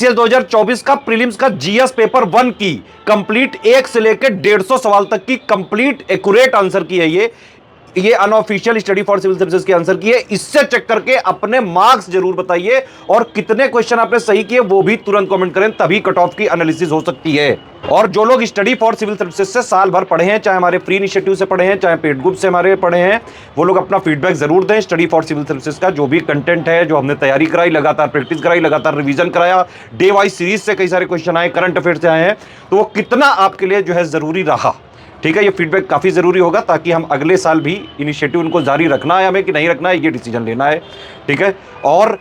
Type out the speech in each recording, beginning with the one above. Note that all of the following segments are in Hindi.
सीएस 2024 का प्रीलिम्स का जीएस पेपर 1 की कंप्लीट 1 से लेकर 150 सवाल तक की कंप्लीट एक्यूरेट आंसर की है। ये unofficial study for civil services के आंसर की है। इससे चेक करके अपने मार्क्स जरूर बताइए और कितने क्वेश्चन आपने सही किए वो भी तुरंत कमेंट करें, तभी कट ऑफ की एनालिसिस हो सकती है। और जो लोग स्टडी फॉर सिविल सर्विसेज से साल भर पढ़े हैं, चाहे हमारे फ्री इनिशिएटिव से पढ़े हैं, चाहे पेड ग्रुप से हमारे पढ़े हैं, वो लोग अपना फीडबैक जरूर दें। स्टडी फॉर सिविल सर्विसेज का जो भी कंटेंट है, जो हमने तैयारी कराई, लगातार प्रैक्टिस कराई, लगातार रिवीजन कराया, डे वाइज सीरीज से कई सारे क्वेश्चन आए, करंट अफेयर से आए हैं, तो वो कितना आपके लिए जो है जरूरी रहा। ठीक है, ये फीडबैक काफी जरूरी होगा ताकि हम अगले साल भी इनिशिएटिव उनको जारी रखना है हमें कि नहीं रखना है, ये डिसीजन लेना है। ठीक है, और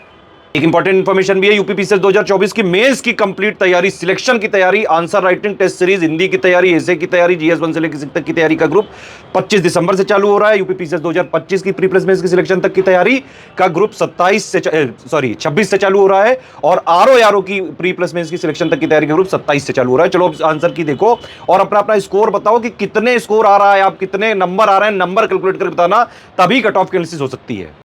एक इंपॉर्टेंट इंफॉर्मेशन भी है, यूपीपीसीएस 2024 की मेंस की कंप्लीट तैयारी, सिलेक्शन की तैयारी, answer writing test series, Hindi की तैयारी, एसे की तैयारी, जीएस 1 से लेकर 6 तक की तैयारी का ग्रुप 25 दिसंबर से चालू हो रहा है। यूपीपीसीएस 2025 की प्री प्लस मेंस की सिलेक्शन तक की तैयारी का ग्रुप 26 से चालू हो रहा है, और आरओ की प्री प्लस मेंस की सिलेक्शन तक की तैयारी का ग्रुप 27 से चालू हो रहा है। चलो आंसर की देखो और अपना अपना स्कोर बताओ कि कितने स्कोर आ रहा है, आप कितने नंबर आ रहे हैं, नंबर कैलकुलेट करके बताना, तभी कट ऑफ की एनालिसिस हो सकती है।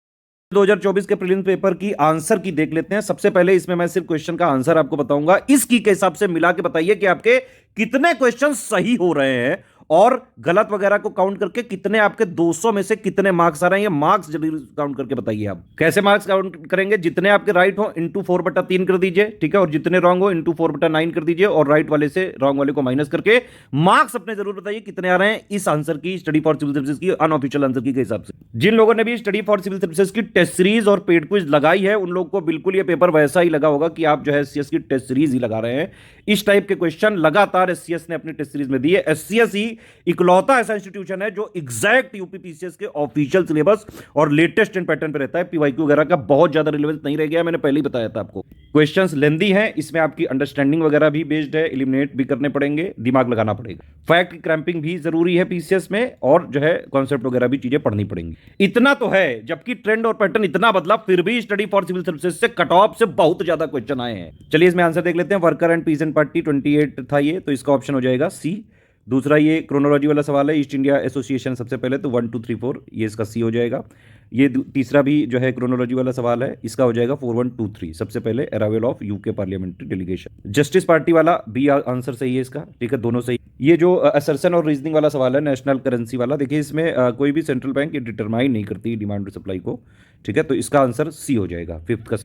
2024 के प्रीलिम्स पेपर की आंसर की देख लेते हैं। सबसे पहले इसमें मैं सिर्फ क्वेश्चन का आंसर आपको बताऊंगा, इस की के हिसाब से मिला के बताइए कि आपके कितने क्वेश्चन सही हो रहे हैं और गलत वगैरह को काउंट करके कितने आपके 200 में से कितने मार्क्स आ रहे हैं। ये मार्क्स जरूर काउंट करके बताइए। आप कैसे मार्क्स काउंट करेंगे? जितने आपके राइट हो इंटू 4/3 कर दीजिए, ठीक है, और जितने रॉन्ग हो इंटू 4/9 कर दीजिए, और राइट वाले से रॉन्ग वाले को माइनस करके मार्क्स अपने जरूर बताइए कितने आ रहे हैं इस आंसर की, स्टडी फॉर सिविल सर्विसेज की अनऑफिशियल आंसर की के हिसाब से। जिन लोगों ने भी स्टडी फॉर सिविल सर्विसेज की टेस्ट सीरीज और पेड क्विज लगाई है, उन लोगों को बिल्कुल ये पेपर वैसा ही लगा होगा कि आप जो है एससीएस की टेस्ट सीरीज ही लगा रहे हैं। इस टाइप के क्वेश्चन लगातार एससीएस ने अपनी टेस्ट सीरीज में दिए। एससीएस ही इकलौता ऐसा इंस्टीट्यूशन है जो एग्जैक्ट यूपीपीसीएस के ऑफिशियल सिलेबस और लेटेस्ट इन पैटर्न पे रहता है। पीवाईक्यू वगैरह का बहुत ज्यादा रिलेवेंस नहीं रह गया, मैंने पहले ही बताया था आपको। क्वेश्चंस लेंदी हैं, इसमें आपकी अंडरस्टैंडिंग वगैरह भी बेस्ड है, एलिमिनेट भी करने पड़ेंगे, दिमाग लगाना पड़ेगा। फैक्ट क्रैंपिंग भी जरूरी है पीसीएस में, और जो है कॉन्सेप्ट वगैरह भी चीजें पढ़नी पड़ेंगी। इतना तो है, जबकि ट्रेंड और पैटर्न इतना बदला, फिर भी स्टडी फॉर सिविल सर्विसेज से कट ऑफ से बहुत ज्यादा क्वेश्चन आए हैं। चलिए इसमें आंसर देख लेते हैं। वर्कर एंड पीसेंट पार्टी 28 था ये, तो इसका ऑप्शन हो जाएगा सी। दूसरा ये क्रोनोलॉजी वाला सवाल है, ईस्ट इंडिया एसोसिएशन सबसे पहले, तो 1 2 3 4, ये इसका सी हो जाएगा। ये तीसरा भी जो है क्रोनोलॉजी वाला सवाल है, इसका हो जाएगा 4 1 2 3, सबसे पहले arrival of UK parliamentary delegation. Justice party वाला बी आंसर सही है इसका, ठीक है, दोनों सही। ये जो असर्सन और रीजनिंग वाला सवाल है, नेशनल करेंसी वाला, देखिए इसमें कोई भी सेंट्रल बैंक ये डिटरमाइन नहीं करती डिमांड और सप्लाई को, ठीक है, तो इसका आंसर सी हो जाएगा, फिफ्थ का।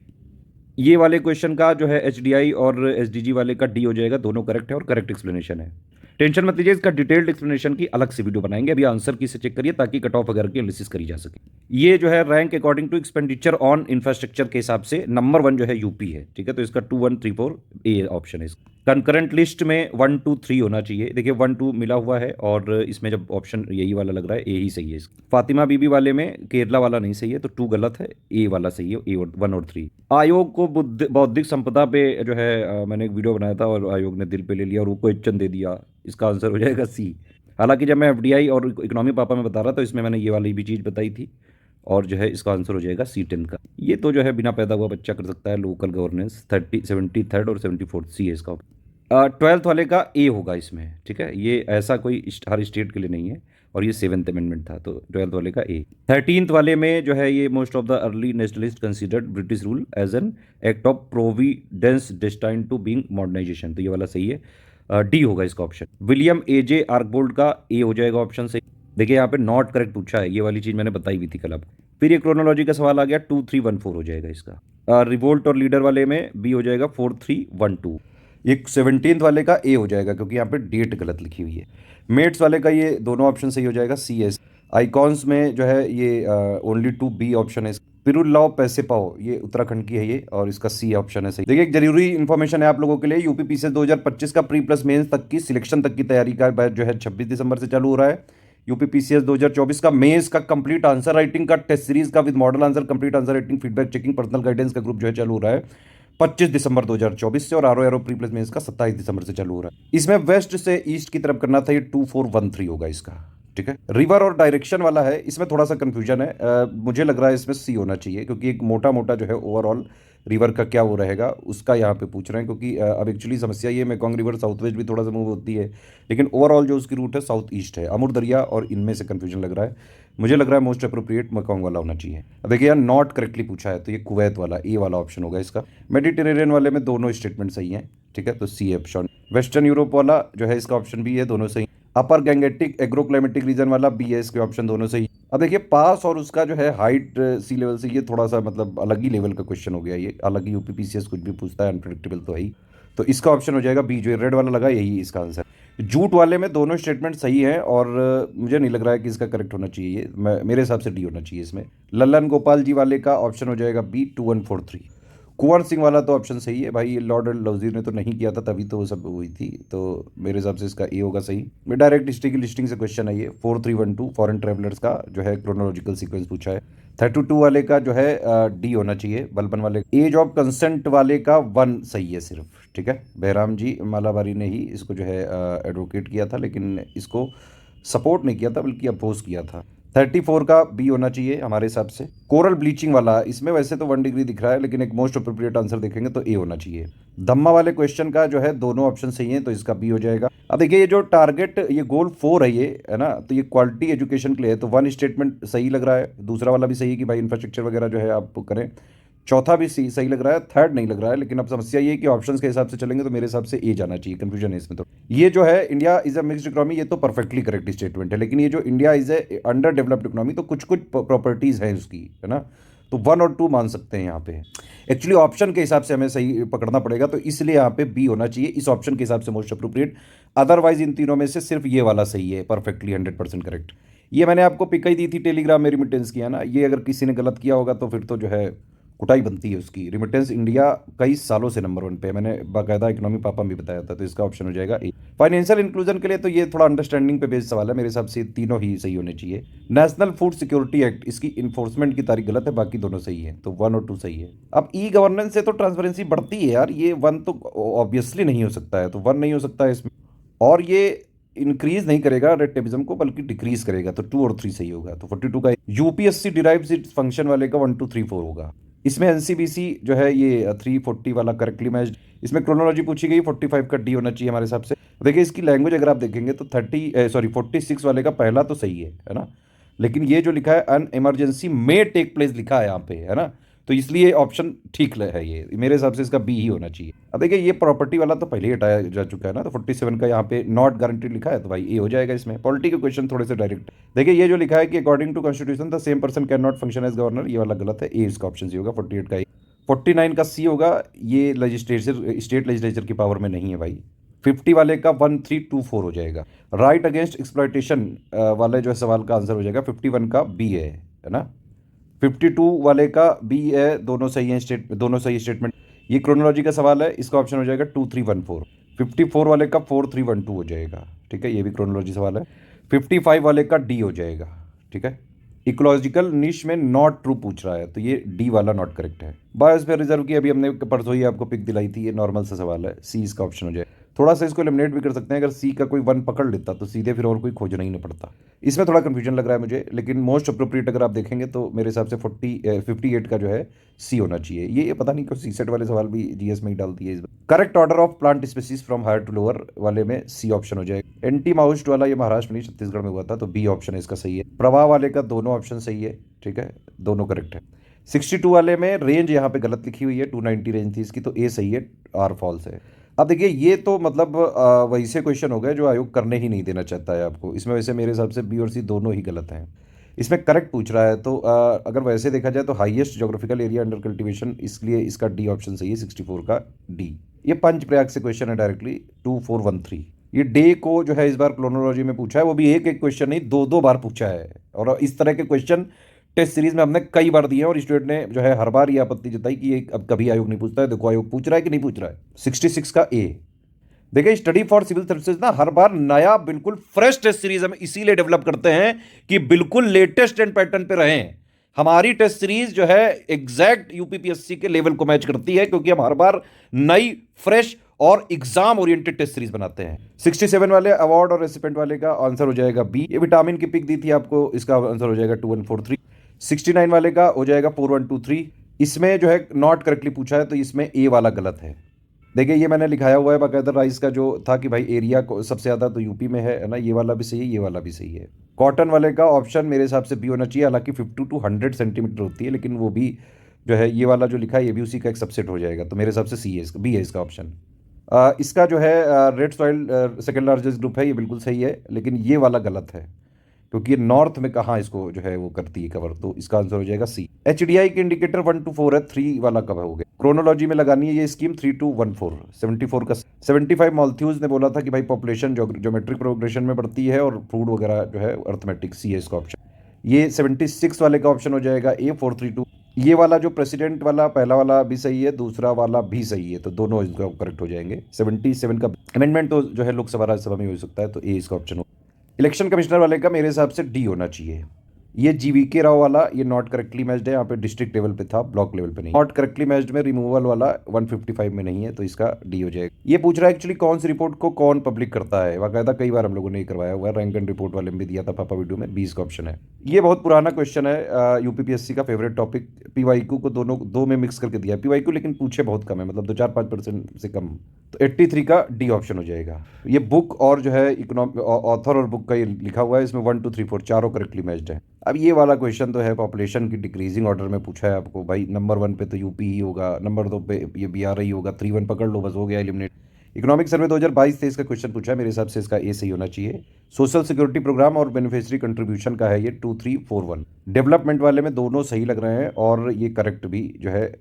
ये वाले क्वेश्चन का जो है एचडीआई और एसडीजी वाले का डी हो जाएगा, दोनों करेक्ट है और करेक्ट एक्सप्लेनेशन है। टेंशन मत लीजिए, इसका डिटेल्ड एक्सप्लेनेशन की अलग से वीडियो बनाएंगे। अभी आंसर की से चेक करिए ताकि कट ऑफ वगैरह की एनालिसिस करी जा सके। ये जो है rank according to expenditure on infrastructure के हिसाब से नंबर 1 जो है यूपी है, ठीक है, तो इसका 2 1 3 4 ए ऑप्शन है। कंकरेंट लिस्ट में 1 2 3 होना चाहिए, देखिए 1 2 मिला हुआ है, और इसमें जब ऑप्शन यही वाला लग रहा है, ए ही सही है। फातिमा बीबी वाले में केरला वाला नहीं सही है, तो 2 गलत है, ए वाला सही है, ए 1 और 3। आयोग को बौद्धिक संपदा पे जो है मैंने एक वीडियो बनाया था और आयोग ने दिल पे ले लिया और वो क्वेश्चन दे दिया, इसका आंसर हो जाएगा सी। हालांकि जब मैं एफडीआई और इकोनॉमी पापा में बता रहा था, इसमें मैंने ये वाली भी चीज़ बताई थी, और जो है इसका आंसर हो जाएगा C10 का। ये तो जो है बिना पैदा हुआ बच्चा कर सकता है, लोकल गवर्नेंस 73rd और 74th, सी है इसका। 12th वाले का ए होगा इसमें, ठीक है, ये ऐसा कोई हर स्टेट के लिए नहीं है, और ये 7th अमेंडमेंट था, तो 12th वाले का ए। 13th वाले में जो है ये most of the early nationalist considered British rule as an act of providence destined to being modernisation, तो ये वाला सही है, डी होगा इसका ऑप्शन। विलियम एजे आर्कबोल्ड का ए हो जाएगा ऑप्शन सही। देखिए यहाँ पे नॉट करेक्ट पूछा है, ये वाली चीज़ मैंने बताई हुई थी कल आपको। फिर ये क्रोनोलॉजी का सवाल आ गया, 2 3 1 4 हो जाएगा इसका। रिवोल्ट और लीडर वाले में बी हो जाएगा 4 3 1 2। ये 17th वाले का ए हो जाएगा क्योंकि यहाँ पे डेट गलत लिखी हुई है। मेट्स वाले का ये दोनों ऑप्शन सही हो जाएगा, सी एस। आइकॉन्स में जो है ये ओनली 2 बी ऑप्शन है। पिरुलाओ पैसे पाओ, ये उत्तराखंड की है ये, और इसका सी ऑप्शन है सही। देखिए एक जरूरी इन्फॉर्मेशन है आप लोगों के लिए, यूपीपीसीएस 2025 का प्री प्लस मेंस तक की सिलेक्शन तक की तैयारी का बैच जो है 26 दिसंबर से चालू हो रहा है। यूपीपीसीएस 2024 का मेंस का कंप्लीट आंसर राइटिंग का टेस्ट सीरीज का with model answer, complete answer writing, feedback checking, personal guidance का ग्रुप जो है चालू हो रहा है 25 दिसंबर 2024 से, और आरओ प्री प्लस मेंस का 27 दिसंबर से चालू हो रहा है। इसमें वेस्ट से ईस्ट की तरफ करना था, ये 2 4 1 3 होगा इसका, ठीक है। रिवर और डायरेक्शन वाला है, इसमें थोड़ा सा कंफ्यूजन है, मुझे लग रहा है इसमें सी होना चाहिए क्योंकि एक मोटा मोटा जो है ओवरऑल रिवर का क्या वो रहेगा उसका यहाँ पे पूछ रहे हैं, क्योंकि अब एक्चुअली समस्या ये मेकॉन्ग रिवर साउथ वेस्ट भी थोड़ा सा मूव होती है, लेकिन ओवरऑल जो उसकी रूट है साउथ ईस्ट है। अमूर दरिया और इनमें से कन्फ्यूजन लग रहा है, मुझे लग रहा है मोस्ट अप्रोप्रिएट मेकॉन्ग वाला होना चाहिए। अब देखिए यार नॉट करेक्टली पूछा है, तो ये कुवैत वाला ए वाला ऑप्शन होगा इसका। मेडिटेरेनियन वाले में दोनों स्टेटमेंट सही हैं, ठीक है, तो सी ऑप्शन। वेस्टर्न यूरोप वाला जो है इसका ऑप्शन भी है, दोनों सही। अपर गैंगेटिक एग्रोक्लाइमेटिक रीजन वाला बी है, इसके ऑप्शन दोनों सही। अब देखिए पास और उसका जो है हाइट सी लेवल से ये थोड़ा सा मतलब अलग ही लेवल का क्वेश्चन हो गया, ये अलग ही यूपीपीसीएस कुछ भी पूछता है, अनप्रेडिक्टेबल तो है ही। तो इसका ऑप्शन हो जाएगा बी, जो रेड वाला लगा यही इसका आंसर। जूट वाले में दोनों स्टेटमेंट सही हैं और मुझे नहीं लग रहा है कि इसका करेक्ट होना चाहिए, ये मेरे हिसाब से डी होना चाहिए इसमें। लल्लन गोपाल जी वाले का ऑप्शन हो जाएगा बी 2143। कुंवर सिंह वाला तो ऑप्शन सही है भाई, ये लॉर्ड डलहौजी ने तो नहीं किया था तभी तो वो सब हुई थी, तो मेरे हिसाब से इसका ए होगा सही। मैं डायरेक्ट हिस्ट्री की लिस्टिंग से क्वेश्चन है ये, 4312 फॉरेन ट्रेवलर्स का जो है क्रोनोलॉजिकल सीक्वेंस पूछा है। 32 वाले का जो है डी होना चाहिए, बलबन वाले। एज ऑफ कंसेंट वाले का 1 सही है सिर्फ, ठीक है। बहराम जी मालाबारी ने ही इसको जो है एडवोकेट किया था, लेकिन इसको सपोर्ट नहीं किया था बल्कि अपोज किया था। 34 का बी होना चाहिए हमारे हिसाब से। कोरल ब्लीचिंग वाला इसमें वैसे तो 1 डिग्री दिख रहा है, लेकिन एक मोस्ट अप्रोप्रिएट आंसर देखेंगे तो ए होना चाहिए। धम्मा वाले क्वेश्चन का जो है दोनों ऑप्शन सही हैं, तो इसका बी हो जाएगा। अब देखिए ये जो टारगेट ये गोल 4 है ये, है ना, तो ये क्वालिटी एजुकेशन के लिए है, तो 1 स्टेटमेंट सही लग रहा है, दूसरा वाला भी सही है कि भाई इंफ्रास्ट्रक्चर वगैरह जो है आप करें, चौथा भी सही लग रहा है, थर्ड नहीं लग रहा है। लेकिन अब समस्या ये है कि ऑप्शंस के हिसाब से चलेंगे तो मेरे हिसाब से ए जाना चाहिए, कंफ्यूजन है इसमें। तो ये जो है India is a mixed economy, ये तो परफेक्टली करेक्ट स्टेटमेंट है, लेकिन ये जो India is A under developed economy, तो कुछ कुछ प्रॉपर्टीज हैं उसकी, है ना, तो 1 और 2 मान सकते हैं यहाँ पे। एक्चुअली ऑप्शन के हिसाब से हमें सही पकड़ना पड़ेगा, तो इसलिए यहाँ पे बी होना चाहिए इस ऑप्शन के हिसाब से मोस्ट अप्रोप्रिएट। अदरवाइज इन तीनों में से सिर्फ ये वाला सही है, परफेक्टली 100% करेक्ट। ये मैंने आपको पिक ही दी थी टेलीग्राम में रिमिटेंस की, है ना, ये अगर किसी ने गलत किया होगा तो फिर तो जो है कुटाई बनती है उसकी। रिमिटेंस इंडिया कई सालों से नंबर 1 पे है, मैंने बाकायदा इकोनॉमी पापा भी बताया था, तो इसका ऑप्शन हो जाएगा ए। फाइनेंशियल इंक्लूजन के लिए तो ये थोड़ा अंडरस्टैंडिंग पे बेस्ड सवाल है, मेरे हिसाब से तीनों ही सही होने चाहिए। नेशनल फूड सिक्योरिटी एक्ट, इसकी इन्फोर्समेंट की तारीख गलत है, बाकी दोनों सही है, तो 1 और 2 सही है। अब ई गवर्नेंस से तो ट्रांसपेरेंसी बढ़ती है यार, ये 1 तो ऑब्वियसली नहीं हो सकता है, तो 1 नहीं हो सकता है इसमें। और ये इंक्रीज नहीं करेगा रेड टेपिज्म को, बल्कि डिक्रीज करेगा, तो 2 और 3 सही होगा। तो 42 का यूपीएससी डिराइव्स इट्स फंक्शन वाले का 1 2 3 4 होगा। इसमें एनसीबीसी जो है ये 340 वाला करेक्टली मैच। इसमें क्रोनोलॉजी पूछी गई, 45 का डी होना चाहिए हमारे हिसाब से। देखिए इसकी लैंग्वेज अगर आप देखेंगे तो 46 वाले का पहला तो सही है ना, लेकिन ये जो लिखा है अन इमरजेंसी में टेक प्लेस लिखा है यहाँ पे, है ना, तो इसलिए ऑप्शन ठीक है, ये मेरे हिसाब से इसका बी ही होना चाहिए। अब देखिए ये प्रॉपर्टी वाला तो पहले ही हटाया जा चुका है ना, तो 47 का यहाँ पे नॉट गारंटीड लिखा है, तो भाई ए हो जाएगा इसमें। पॉलिटी के क्वेश्चन थोड़े से डायरेक्ट देखिए, ये जो लिखा है कि according to constitution the same person can not function as governor, ये वाला गलत है, ए इसका ऑप्शन सी होगा। 48 का ए। 49 का सी होगा, ये लेजिस्लेचर स्टेट लेजिस्लेचर की पावर में नहीं है भाई। 50 वाले का 1324 हो जाएगा। राइट अगेंस्ट एक्सप्लॉयटेशन वाले जो है सवाल का आंसर हो जाएगा 51 का बी है ना। 52 वाले का बी है, दोनों सही हैं, दोनों सही स्टेटमेंट। ये क्रोनोलॉजी का सवाल है, इसका ऑप्शन हो जाएगा 2314। 54 वाले का 4312 हो जाएगा, ठीक है, ये भी क्रोनोलॉजी सवाल है। 55 वाले का डी हो जाएगा, ठीक है। इकोलॉजिकल निश में नॉट ट्रू पूछ रहा है, तो ये डी वाला नॉट करेक्ट है। बायोस्फीयर रिजर्व की अभी हमने परसों ही आपको पिक दिलाई थी, ये नॉर्मल सा सवाल है, सी इसका ऑप्शन हो जाए। थोड़ा सा इसको एलिमिनेट भी कर सकते हैं, अगर सी का कोई 1 पकड़ लेता तो सीधे फिर और कोई खोजना ही नहीं पड़ता। इसमें थोड़ा कंफ्यूजन लग रहा है मुझे, लेकिन मोस्ट अप्रोप्रिएट अगर आप देखेंगे तो मेरे हिसाब से 58 का जो है सी होना चाहिए। ये पता नहीं क्यों सी सेट वाले सवाल भी जीएस में ही डालती है। Correct order of plant species from higher to lower वाले में सी ऑप्शन हो जाएगा। एंटी माउस्ट वाला ये महाराष्ट्र में नहीं छत्तीसगढ़ में हुआ था, तो बी ऑप्शन है इसका सही है। प्रवाह वाले का दोनों ऑप्शन सही है, ठीक है, दोनों करेक्ट है। 62 वाले में रेंज यहाँ पे गलत लिखी हुई है, 290 रेंज थी इसकी, तो ए सही है, आर फॉल्स है। अब देखिए ये तो मतलब वैसे क्वेश्चन हो गए जो आयोग करने ही नहीं देना चाहता है आपको, इसमें वैसे मेरे हिसाब से बी और सी दोनों ही गलत हैं। इसमें करेक्ट पूछ रहा है, तो अगर वैसे देखा जाए तो highest geographical area under cultivation, इसलिए इसका डी ऑप्शन सही है, 64 का डी। ये पंचप्रयाग से क्वेश्चन है डायरेक्टली, 2413। ये डे को जो है इस बार क्रोनोलॉजी में पूछा है, वो भी एक एक क्वेश्चन नहीं, 2 बार पूछा है, और इस तरह के क्वेश्चन टेस्ट सीरीज में हमने कई बार दिए हैं, और स्टूडेंट ने जो है हर बार ये आपत्ति जताई कि ये अब कभी आयोग नहीं पूछता है। देखो आयोग पूछ रहा है कि नहीं पूछ रहा है। 66 का ए। देखिए स्टडी फॉर सिविल सर्विसेज ना हर बार नया बिल्कुल फ्रेश टेस्ट सीरीज हम इसीलिए डेवलप करते हैं कि बिल्कुल लेटेस्ट एंड पैटर्न पे रहें। हमारी टेस्ट सीरीज जो है एग्जैक्ट यूपीपीएससी के लेवल को मैच करती है, क्योंकि हम हर बार नई फ्रेश और एग्जाम ओरिएंटेड टेस्ट सीरीज बनाते हैं। 67 वाले अवार्ड और रेसिपेंट वाले का आंसर हो जाएगा बी। ये विटामिन की पिक दी थी आपको, इसका आंसर हो जाएगा 2143। 69 वाले का हो जाएगा 4123। इसमें जो है नॉट करेक्टली पूछा है, तो इसमें ए वाला गलत है। देखिए ये मैंने लिखाया हुआ है बाकायदा, राइस का जो था कि भाई एरिया को सबसे ज़्यादा तो यूपी में है ना, ये वाला भी सही है, ये वाला भी सही है। कॉटन वाले का ऑप्शन मेरे हिसाब से बी होना चाहिए, हालांकि 50 टू 100 सेंटीमीटर होती है, लेकिन वो भी जो है ये वाला जो लिखा है ये भी उसी का एक सबसेट हो जाएगा, तो मेरे हिसाब से सी है, इसका बी है इसका ऑप्शन। इसका जो है red soil second largest group है, ये बिल्कुल सही है, लेकिन ये वाला गलत है क्योंकि ये नॉर्थ में कहाँ इसको जो है वो करती है कवर, तो इसका आंसर हो जाएगा सी। एचडीआई के इंडिकेटर 1 to 4 है, 3 वाला कब हो गया? क्रोनोलॉजी में लगानी है ये स्कीम 3 to 14, 74 का 75 मॉल्थ्यूज ने बोला था कि भाई पॉपुलेशन ज्योमेट्रिक प्रोग्रेशन में बढ़ती है और फूड वगैरह जो है अर्थमेटिक, सी है इसका ऑप्शन। ये 76 वाले का ऑप्शन हो जाएगा ए 432। ये वाला जो प्रेसिडेंट वाला पहला वाला भी सही है, दूसरा वाला भी सही है, तो दोनों इसका करेक्ट हो जाएंगे। 77 का अमेंडमेंट तो जो है लोकसभा राज्यसभा में हो सकता है, तो ए इसका ऑप्शन हो। इलेक्शन कमिश्नर वाले का मेरे हिसाब से डी होना चाहिए। ये जीवीके राव वाला ये नॉट करेक्टली मैच्ड है, यहाँ पे डिस्ट्रिक्ट लेवल पे था, ब्लॉक लेवल पे नहीं। नॉट करेक्टली मैच्ड में रिमूवल वाला 155 में नहीं है, तो इसका डी हो जाएगा। ये पूछ रहा है एक्चुअली कौन सी रिपोर्ट को कौन पब्लिक करता है, बाकायदा कई बार हम लोगों ने करवाया हुआ है, रैंक एंड रिपोर्ट वाले में भी दिया था पापा वीडियो में, 20 का ऑप्शन है। ये बहुत पुराना क्वेश्चन है, यूपीपीएससी का फेवरेट टॉपिक, पीवाईक्यू को दोनों दो में मिक्स करके दिया है पीवाईक्यू, लेकिन पूछे बहुत कम है, मतलब 2-4-5% से कम, तो 83 का डी ऑप्शन हो जाएगा। ये बुक और जो है इकोनॉमिक ऑथर और बुक का ये लिखा हुआ है, इसमें 1 2 3 4 चारों करेक्टली मैच्ड है। अब ये वाला क्वेश्चन तो है पॉपुलेशन की डिक्रीजिंग ऑर्डर में पूछा है आपको, भाई नंबर 1 पे तो यूपी ही होगा, नंबर 2 पे ये बिहार ही होगा, 3-1 पकड़ लो, बस हो गया एलिमिनेट। इकोनॉमिक सर्वे 2022-23 का क्वेश्चन पूछा है, मेरे हिसाब से इसका ए सही होना चाहिए। सोशल सिक्योरिटी प्रोग्राम और बेनिफिशियरी कंट्रीब्यूशन का है ये 2341। डेवलपमेंट वाले में दोनों सही लग रहे हैं, और ये करेक्ट भी जो है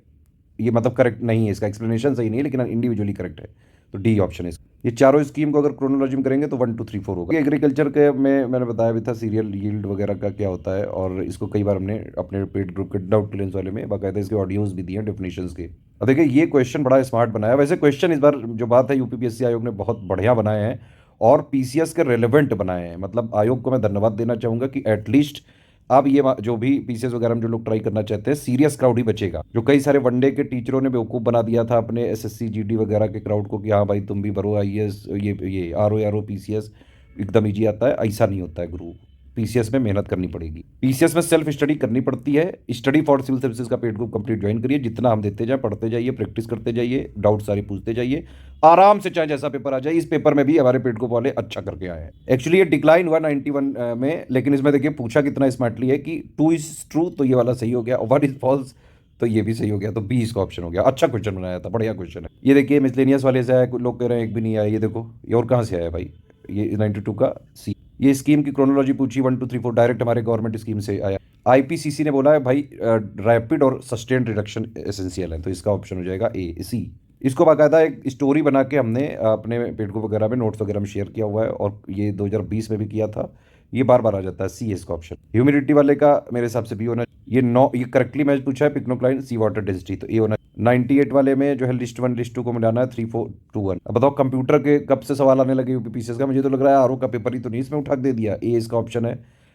ये मतलब करेक्ट नहीं है, इसका एक्सप्लेनेशन सही नहीं है, लेकिन इंडिविजुअली करेक्ट है, तो डी ऑप्शन है। ये चारों स्कीम को अगर क्रोनोलॉजी में करेंगे तो 1 2 3 4 होगा। एग्रीकल्चर के में मैंने बताया भी था सीरियल यील्ड वगैरह का क्या होता है, और इसको कई बार हमने अपने पेड ग्रुप के डाउट क्लियरेंस वाले में बाकायदा इसके ऑडियोज भी दिए हैं डेफिनेशंस के। अब देखिए ये क्वेश्चन बड़ा स्मार्ट बनाया, वैसे क्वेश्चन इस बार जो बात है यूपीपीएससी आयोग ने बहुत बढ़िया बनाए हैं और पीसीएस के रेलिवेंट बनाए हैं, मतलब आयोग को मैं धन्यवाद देना चाहूँगा कि एटलीस्ट अब ये जो भी पीसीएस वगैरह में जो लोग ट्राई करना चाहते हैं सीरियस क्राउड ही बचेगा। जो कई सारे वनडे के टीचरों ने बेवकूफ़ बना दिया था अपने एसएससी जीडी वगैरह के क्राउड को कि हाँ भाई तुम भी भरो आईएएस, ये आरओ पीसीएस एकदम ईजी आता है, ऐसा नहीं होता है गुरु। पीसीएस में मेहनत करनी पड़ेगी, पीसीएस में सेल्फ स्टडी करनी पड़ती है। स्टडी फॉर सिविल सर्विसेज का पेड ग्रुप कंप्लीट ज्वाइन करिए, जितना हम देते जाए पढ़ते जाइए, प्रैक्टिस करते जाइए, डाउट सारे पूछते जाइए, आराम से चाहे जैसा पेपर आ जाए। इस पेपर में भी हमारे पेड ग्रुप वाले अच्छा करके आए हैं। एक्चुअली ये डिक्लाइन हुआ 91 में, लेकिन इसमें देखिए पूछा कितना स्मार्टली है कि 2 इज ट्रू, तो ये वाला सही हो गया, और 1 इज फॉल्स, तो ये भी सही हो गया, तो बी इसका ऑप्शन हो गया। अच्छा क्वेश्चन बनाया था, बढ़िया क्वेश्चन है। ये देखिए मिसलेनियस वाले से आया, लोग कह रहे हैं एक भी नहीं आया, ये देखो ये और कहाँ से आया भाई, ये 92 का सी। ये स्कीम की क्रोनोलॉजी पूछी 1 2 3 4, डायरेक्ट हमारे गवर्नमेंट स्कीम से आया। आईपीसीसी ने बोला है भाई रैपिड और सस्टेन्ड रिडक्शन एसेंशियल है, तो इसका ऑप्शन हो जाएगा ए सी। इसको बाकायदा एक स्टोरी बना के हमने अपने पेड को वगैरह में नोट्स वगैरह में शेयर किया हुआ है, और ये 2020 में भी किया था, ये बार बार आ जाता है, सी है इसका ऑप्शन। ह्यूमिडिटी वाले का मेरे हिसाब से बी होना, ये करेक्टली मैच पूछा है, पिक्नोक्लाइन सी वाटर डेंसिटी, तो ए होना। 98 वाले में जो है लिस्ट 1 लिस्ट 2 को मिलाना है 3 4 2 1। अब बताओ कंप्यूटर के कब से सवाल आने लगे यूपीपीसीएस का, मुझे तो लग रहा है आरओ का पेपर ही तो नहीं इसमें उठा दे दिया। ए इसका ऑप्शन है।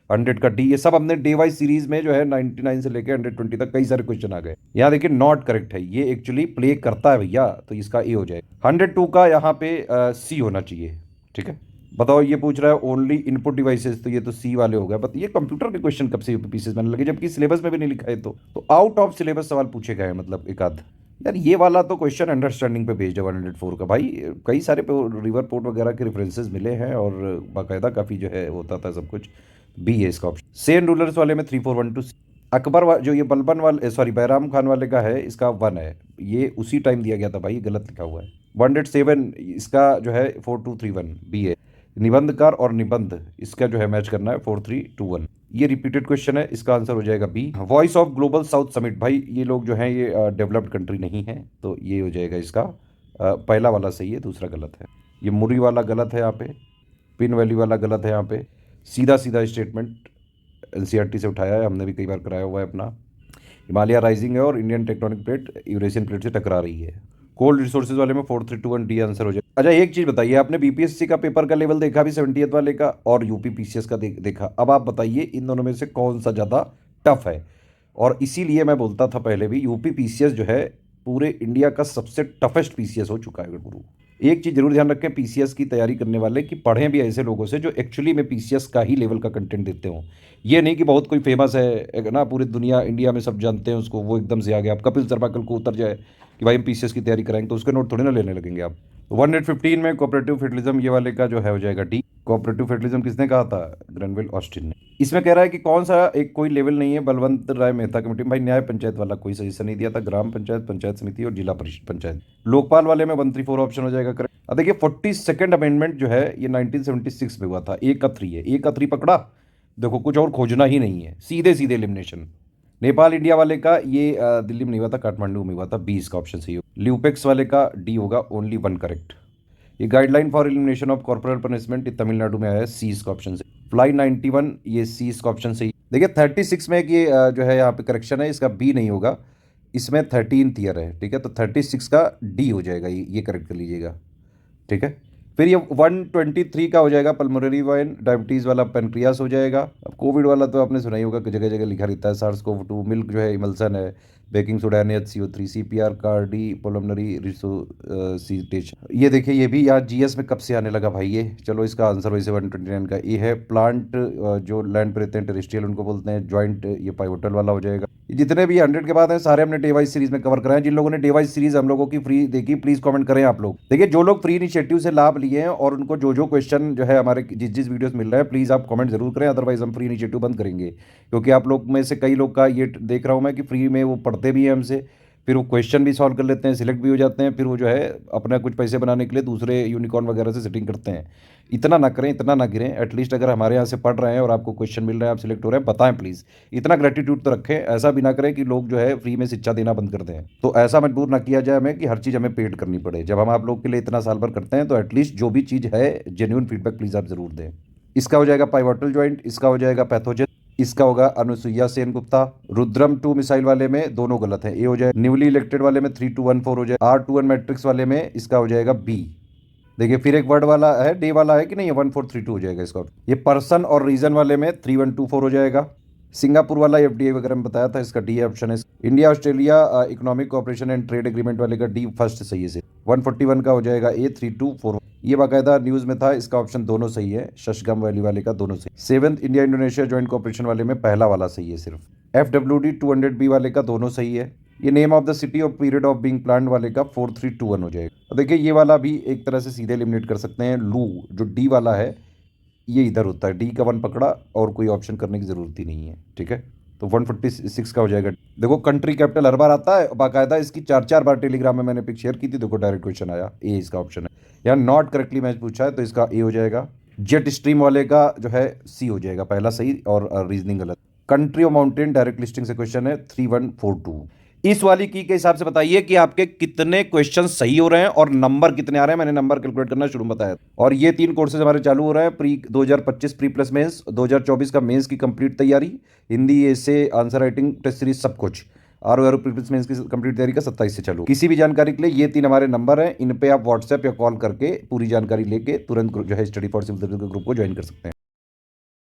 100 का डी, ये सब हमने डे वाइज सीरीज में जो है 99 से लेकर 120 तक कई सारे क्वेश्चन आ गए। यहाँ देखिए नॉट करेक्ट है, ये एक्चुअली प्ले करता है भैया, तो इसका ए हो जाए। 102 का यहाँ पे सी होना चाहिए, ठीक है। बताओ ये पूछ रहा है ओनली इनपुट डिवाइसेस, तो ये तो सी वाले हो गए, बट ये कंप्यूटर के क्वेश्चन कब से यूपीपीसीएस बनने लगे, जबकि सिलेबस में भी नहीं लिखा है, तो आउट ऑफ सिलेबस सवाल पूछे गए, मतलब एक आध। यार ये वाला तो क्वेश्चन अंडरस्टैंडिंग पे बेस्ड है 104 का, भाई कई सारे रिवर पोर्ट वगैरह के रेफरेंसेस मिले हैं, और बाकायदा काफ़ी जो है होता था सब कुछ। बी है इसका ऑप्शन। सेन रूलर्स वाले में 3412। अकबर जो ये बलबन वाले सॉरी बैराम खान वाले का है, इसका 1 है, ये उसी टाइम दिया गया था भाई, गलत लिखा हुआ है। 107 इसका जो है 4231 बी है। निबंधकार और निबंध इसका जो है मैच करना है 4321। ये रिपीटेड क्वेश्चन है, इसका आंसर हो जाएगा B. Voice of global south summit, भाई ये लोग जो हैं ये डेवलप्ड कंट्री नहीं है, तो ये हो जाएगा इसका पहला वाला सही है, दूसरा गलत है। ये मुरी वाला गलत है यहाँ पे, पिन वैली वाला गलत है यहाँ पे। सीधा सीधा स्टेटमेंट एनसीईआरटी से उठाया है, हमने भी कई बार कराया हुआ है अपना। हिमालय राइजिंग है और Indian tectonic plate Eurasian plate से टकरा रही है। कोल्ड रिसोर्सेज वाले में 4321 डी आंसर हो जाए। अच्छा एक चीज़ बताइए, आपने बीपीएससी का पेपर का लेवल देखा भी 70th वाले का, और यूपी पीसीएस का देखा, अब आप बताइए इन दोनों में से कौन सा ज़्यादा टफ है। और इसीलिए मैं बोलता था पहले भी, यूपी पीसीएस जो है पूरे इंडिया का सबसे टफेस्ट पीसीएस हो चुका है गुरु। एक चीज़ जरूर ध्यान रखें पीसीएस की तैयारी करने वाले कि पढ़ें भी ऐसे लोगों से जो एक्चुअली में पीसीएस का ही लेवल का कंटेंट देते हों। ये नहीं कि बहुत कोई फेमस है एक ना, पूरी दुनिया इंडिया में सब जानते हैं उसको, वो एकदम से आ गया। आप कपिल शर्मा कल को उतर जाए कि भाई हम पीसीएस की तैयारी कराएंगे तो उसके नोट थोड़ी ना लेने लगेंगे आप। 115 में कोऑपरेटिव फेडरलिज्म ये वाले का जो है हो जाएगा डी। कोऑपरेटिव फेडरलिज्म किसने कहा था? ग्रेनविल ऑस्टिन ने। इसमें कह रहा है कि कौन सा एक कोई लेवल नहीं है बलवंत राय मेहता कमेटी में। भाई न्याय पंचायत वाला कोई सजेशन नहीं दिया था, ग्राम पंचायत, पंचायत समिति और जिला परिषद पंचायत। लोकपाल वाले में 134 ऑप्शन हो जाएगा करेक्ट। अब देखिए 42nd अमेंडमेंट जो है ये 1976 में हुआ था। ए का 3 है, ए का 3 पकड़ा, देखो कुछ और खोजना ही नहीं है, सीधे सीधे एलिमिनेशन। नेपाल इंडिया वाले का ये दिल्ली में नहीं हुआ था, काठमांडू में हुआ था, 20 का ऑप्शन सही होगा। ल्यूपेक्स वाले का डी होगा, ओनली 1 करेक्ट। ये guideline for elimination of corporal punishment ये तमिलनाडु में आया है, सी इसका ऑप्शन से। फ्लाई 91 ये सी इसका ऑप्शन सही। देखिए 36 में कि जो है यहाँ पे करेक्शन है, इसका बी नहीं होगा, इसमें 13th ईयर है, ठीक है, तो 36 का डी हो जाएगा, ये करेक्ट कर लीजिएगा, ठीक है। फिर ये 123 का हो जाएगा पल्मोनरी वाइन, डायबिटीज़ वाला पेनक्रियास हो जाएगा। अब कोविड वाला तो आपने सुना ही होगा कि जगह जगह लिखा रहता है, SARS-CoV-2, मिल्क जो है इमल्सन है, baking soda NaCO3, CPR cardio pulmonary resuscitation. ये देखिए ये भी यहाँ जीएस में कब से आने लगा भाई ये। चलो इसका आंसर वैसे 129 का ये है। प्लांट जो लैंड पर रहते हैं टेरेस्ट्रियल उनको बोलते हैं ज्वाइंट, ये पाइवोटल वाला हो जाएगा। जितने भी 100 के बाद हैं सारे हमने डे वाइज सीरीज में कवर कराए हैं। जिन लोगों ने डे वाइज सीरीज हम लोगों की फ्री देखी प्लीज कमेंट करें आप लोग। देखिए जो लोग फ्री इनिशिएटिव से लाभ लिए हैं और उनको जो जो क्वेश्चन जो है हमारे जिस जिस वीडियोस मिल रहा है प्लीज आप कमेंट जरूर करें, अदरवाइज हम फ्री इनिशिएटिव बंद करेंगे। क्योंकि आप लोग में से कई लोग का ये देख रहा हूँ मैं कि फ्री में वो पढ़ते भी हैं हमसे, फिर वो क्वेश्चन भी सॉल्व कर लेते हैं, सिलेक्ट भी हो जाते हैं, फिर वो जो है अपना कुछ पैसे बनाने के लिए दूसरे यूनिकॉर्न वगैरह से सेटिंग करते हैं। इतना ना करें, इतना ना गिरें। एटलीस्ट अगर हमारे यहाँ से पढ़ रहे हैं और आपको क्वेश्चन मिल रहे हैं, आप सिलेक्ट हो रहे हैं, बताएं प्लीज़। इतना ग्रेटिट्यूड तो रखें, ऐसा भी ना करें कि लोग जो है फ्री में शिक्षा देना बंद कर दें। तो ऐसा मजबूर ना किया जाए हमें कि हर चीज़ हमें पेड करनी पड़े। जब हम आप लोग के लिए इतना साल भर करते हैं तो एटलीस्ट जो भी चीज़ है जेन्युइन फीडबैक प्लीज़ आप जरूर दें। इसका हो जाएगा पाइवोटल ज्वाइंट, इसका हो जाएगा पैथोजन, इसका होगा अनुसुईया सेन गुप्ता। रुद्रम 2 मिसाइल वाले में दोनों गलत है, ए हो जाए। न्यूली इलेक्टेड वाले में 3214 हो जाए। R21 मैट्रिक्स वाले में इसका हो जाएगा बी। देखिए फिर एक वर्ड वाला है, डे वाला है कि नहीं, 1432 हो जाएगा इसका। ये पर्सन और रीजन वाले में 3124 हो जाएगा। सिंगापुर वाला एफडीआई वगैरह में बताया था, इसका डी ऑप्शन है। India Australia economic cooperation and trade agreement वाले का डी फर्स्ट सही है। 141 का हो जाएगा ए 3241। ये बाकायदा न्यूज में था, इसका ऑप्शन दोनों सही है। शशगम वैली वाले का दोनों सही। 7th India Indonesia joint cooperation वाले में पहला वाला सही है सिर्फ। FWD 200B वाले का दोनों सही है। ये name of the city of period of being planned वाले का 4321 हो जाएगा। तो देखिए ये वाला भी एक तरह से सीधे एलिमिनेट कर सकते हैं। लू जो डी वाला है ये इधर होता है, डी का 1 पकड़ा और कोई ऑप्शन करने की जरूरत ही नहीं है, ठीक है। तो 146 का हो जाएगा। देखो कंट्री कैपिटल हर बार आता है बाकायदा, इसकी 4 बार टेलीग्राम में मैंने पिक शेयर की थी, देखो डायरेक्ट क्वेश्चन आया, ए इसका ऑप्शन है। यहाँ नॉट करेक्टली मैच पूछा है तो इसका ए हो जाएगा। जेट स्ट्रीम वाले का जो है सी हो जाएगा, पहला सही और रीजनिंग गलत। कंट्री और माउंटेन डायरेक्ट लिस्टिंग से क्वेश्चन है 3142। इस वाली की के हिसाब से बताइए कि आपके कितने क्वेश्चन सही हो रहे हैं और नंबर कितने आ रहे हैं। मैंने नंबर कैलकुलेट करना शुरू में बताया। और ये 3 कोर्सेज हमारे चालू हो रहे हैं। प्री 2025 प्री प्लस मेंस, 2024 का मेंस की कंप्लीट तैयारी, हिंदी ऐसे आंसर राइटिंग टेस्ट सीरीज सब कुछ। और प्री प्लस मेंस की कंप्लीट तैयारी का 27 से चालू। किसी भी जानकारी के लिए ये 3 हमारे नंबर हैं, इन पे आप व्हाट्सएप या कॉल करके पूरी जानकारी लेके तुरंत जो है स्टडी फॉर सिविल सर्विसेज के ग्रुप को ज्वाइन कर सकते हैं।